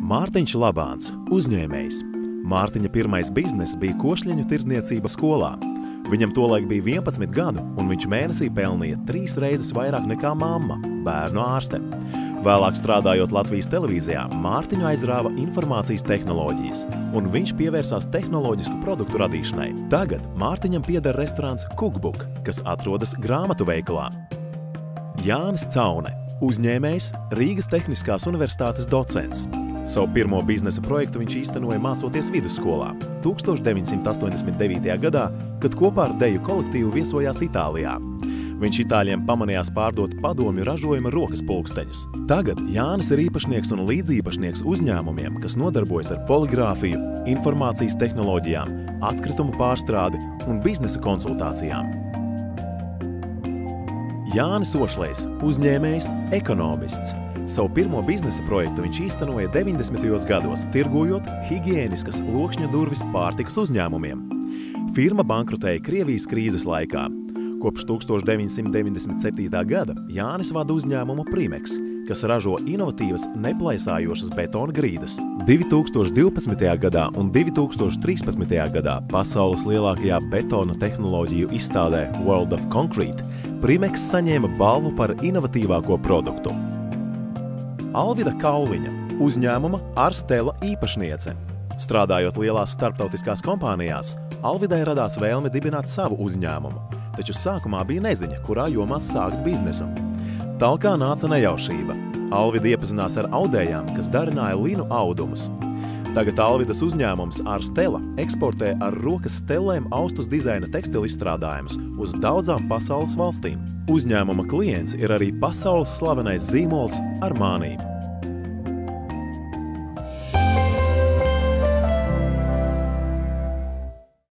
Mārtiņš Labāns, uzņēmējs. Mārtiņa pirmais bizness bija košļeņu tirdzniecība skolā. Viņam tolaik bija 11 gadu, un viņš mēnesī pelnīja 3 reizes vairāk nekā mamma, bērnu ārste. Vēlāk strādājot Latvijas televīzijā, Mārtiņu aizrāva informācijas tehnoloģijas, un viņš pievērsās tehnoloģisku produktu radīšanai. Tagad Mārtiņam pieder restorāns Cookbook, kas atrodas grāmatu veikalā. Jānis Caune, uzņēmējs, Rīgas Tehniskās universitātes docents. Savu pirmo biznesa projektu viņš īstenoja mācoties vidusskolā 1989. gadā, kad kopā ar deju kolektīvu viesojās Itālijā. Viņš itāļiem pamanījās pārdot padomju ražojuma rokas pulksteņus. Tagad Jānis ir īpašnieks un līdzīpašnieks uzņēmumiem, kas nodarbojas ar poligrāfiju, informācijas tehnoloģijām, atkritumu pārstrādi un biznesa konsultācijām. Jānis Ošlejs, uzņēmējs, ekonomists. Savu pirmo biznesa projektu viņš īstenoja 90. gados, tirgojot higiēniskas lokšņa durvis pārtikas uzņēmumiem. Firma bankrotēja Krievijas krīzes laikā. Kopš 1997. gada Jānis vada uzņēmumu Primex, kas ražo inovatīvas, neplaisājošas betona grīdas. 2012. gadā un 2013. gadā pasaules lielākajā betona tehnoloģiju izstādē World of Concrete Primex saņēma balvu par inovatīvāko produktu. Alvida Kauliņa, uzņēmuma Arstela īpašniece. Strādājot lielās starptautiskās kompānijās, Alvidai radās vēlme dibināt savu uzņēmumu, taču sākumā bija neziņa, kurā jomā sākt biznesu. Talkā nāca nejaušība. Alvida iepazinās ar audējām, kas darināja linu audumus. Tagad Alvidas uzņēmums Arstela eksportē ar rokas stelēm austus dizaina tekstilu izstrādājumus uz daudzām pasaules valstīm. Uzņēmuma klients ir arī pasaules slavenais zīmols Armani.